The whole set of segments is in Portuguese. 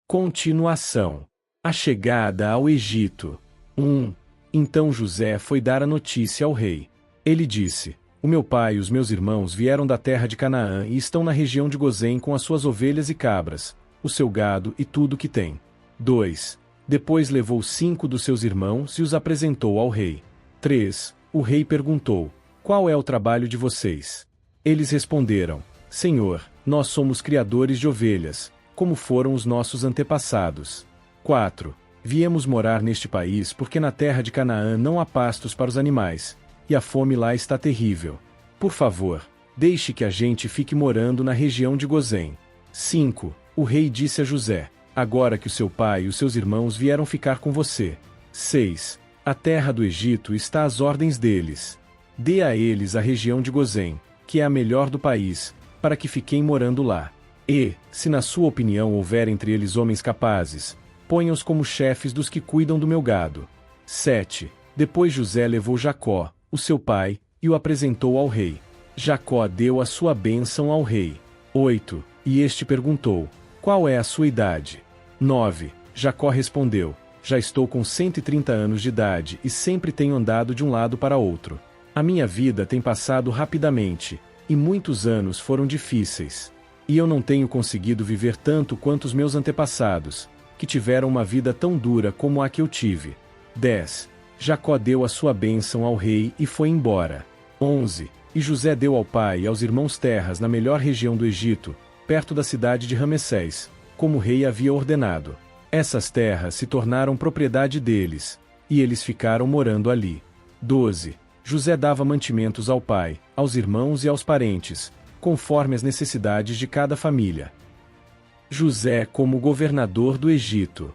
Continuação. A chegada ao Egito. 1. Então José foi dar a notícia ao rei. Ele disse: O meu pai e os meus irmãos vieram da terra de Canaã e estão na região de Gozém com as suas ovelhas e cabras, o seu gado e tudo o que tem. 2. Depois levou 5 dos seus irmãos e os apresentou ao rei. 3. O rei perguntou: Qual é o trabalho de vocês? Eles responderam: Senhor, nós somos criadores de ovelhas, como foram os nossos antepassados. 4. Viemos morar neste país porque na terra de Canaã não há pastos para os animais, e a fome lá está terrível. Por favor, deixe que a gente fique morando na região de Gozém. 5. O rei disse a José: Agora que o seu pai e os seus irmãos vieram ficar com você. 6. A terra do Egito está às ordens deles. Dê a eles a região de Gozém, que é a melhor do país, para que fiquem morando lá. E, se na sua opinião houver entre eles homens capazes, ponha-os como chefes dos que cuidam do meu gado. 7. Depois José levou Jacó, o seu pai, e o apresentou ao rei. Jacó deu a sua bênção ao rei. 8. E este perguntou: Qual é a sua idade? 9. Jacó respondeu: Já estou com 130 anos de idade e sempre tenho andado de um lado para outro. A minha vida tem passado rapidamente, e muitos anos foram difíceis. E eu não tenho conseguido viver tanto quanto os meus antepassados, que tiveram uma vida tão dura como a que eu tive. 10. Jacó deu a sua bênção ao rei e foi embora. 11. E José deu ao pai e aos irmãos terras na melhor região do Egito, perto da cidade de Ramessés, como o rei havia ordenado. Essas terras se tornaram propriedade deles, e eles ficaram morando ali. 12. José dava mantimentos ao pai, aos irmãos e aos parentes, conforme as necessidades de cada família. José como governador do Egito.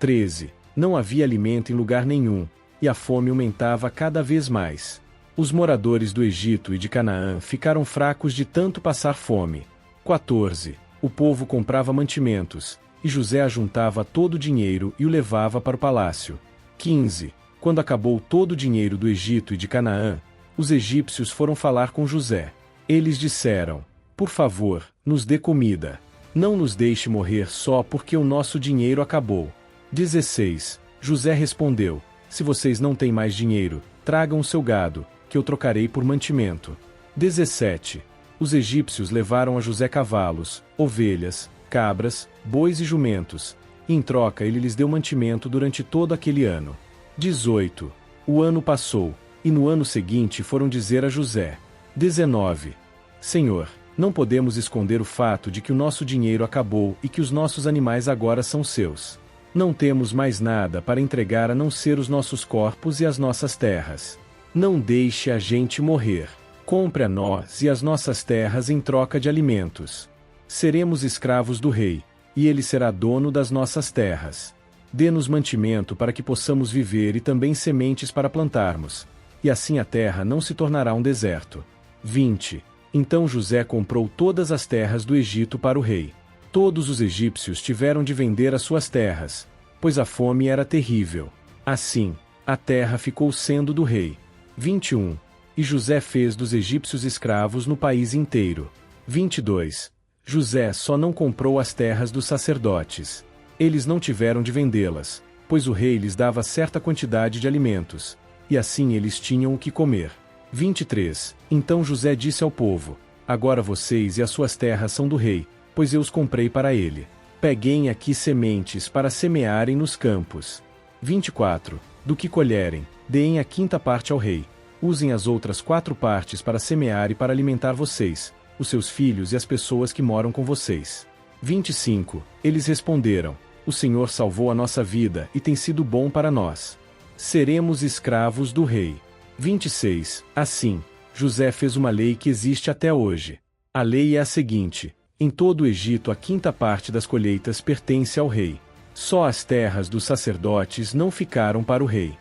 13. Não havia alimento em lugar nenhum, e a fome aumentava cada vez mais. Os moradores do Egito e de Canaã ficaram fracos de tanto passar fome. 14. O povo comprava mantimentos, e José ajuntava todo o dinheiro e o levava para o palácio. 15. Quando acabou todo o dinheiro do Egito e de Canaã, os egípcios foram falar com José. Eles disseram: Por favor, nos dê comida. Não nos deixe morrer só porque o nosso dinheiro acabou. 16. José respondeu: Se vocês não têm mais dinheiro, tragam o seu gado, que eu trocarei por mantimento. 17. Os egípcios levaram a José cavalos, ovelhas, cabras, bois e jumentos, e em troca ele lhes deu mantimento durante todo aquele ano. 18. O ano passou, e no ano seguinte foram dizer a José. 19. Senhor, não podemos esconder o fato de que o nosso dinheiro acabou e que os nossos animais agora são seus. Não temos mais nada para entregar a não ser os nossos corpos e as nossas terras. Não deixe a gente morrer. Compre a nós e as nossas terras em troca de alimentos. Seremos escravos do rei, e ele será dono das nossas terras. Dê-nos mantimento para que possamos viver e também sementes para plantarmos, e assim a terra não se tornará um deserto. 20. Então José comprou todas as terras do Egito para o rei. Todos os egípcios tiveram de vender as suas terras, pois a fome era terrível. Assim, a terra ficou sendo do rei. 21. E José fez dos egípcios escravos no país inteiro. 22. José só não comprou as terras dos sacerdotes. Eles não tiveram de vendê-las, pois o rei lhes dava certa quantidade de alimentos, e assim eles tinham o que comer. 23. Então José disse ao povo: Agora vocês e as suas terras são do rei, pois eu os comprei para ele. Peguem aqui sementes para semearem nos campos. 24. Do que colherem, deem a 5ª parte ao rei. Usem as outras 4 partes para semear e para alimentar vocês, os seus filhos e as pessoas que moram com vocês. 25. Eles responderam: O Senhor salvou a nossa vida e tem sido bom para nós. Seremos escravos do rei. 26. Assim, José fez uma lei que existe até hoje. A lei é a seguinte: em todo o Egito a 5ª parte das colheitas pertence ao rei. Só as terras dos sacerdotes não ficaram para o rei.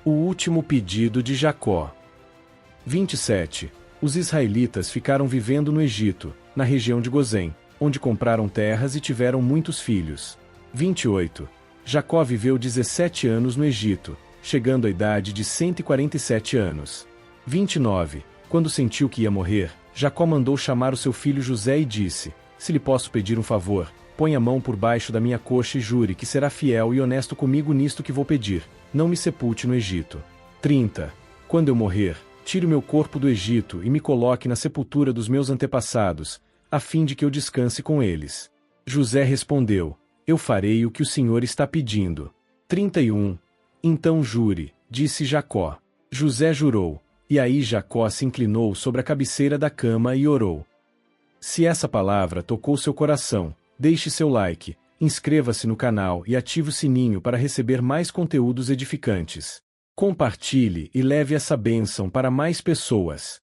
O último pedido de Jacó. 27. Os israelitas ficaram vivendo no Egito, na região de Gozém, onde compraram terras e tiveram muitos filhos. 28. Jacó viveu 17 anos no Egito, chegando à idade de 147 anos. 29. Quando sentiu que ia morrer, Jacó mandou chamar o seu filho José e disse: Se lhe posso pedir um favor, põe a mão por baixo da minha coxa e jure que será fiel e honesto comigo nisto que vou pedir, não me sepulte no Egito. 30. Quando eu morrer, tire o meu corpo do Egito e me coloque na sepultura dos meus antepassados, a fim de que eu descanse com eles. José respondeu: eu farei o que o Senhor está pedindo. 31. Então jure, disse Jacó. José jurou, e aí Jacó se inclinou sobre a cabeceira da cama e orou. Se essa palavra tocou seu coração, deixe seu like, inscreva-se no canal e ative o sininho para receber mais conteúdos edificantes. Compartilhe e leve essa bênção para mais pessoas.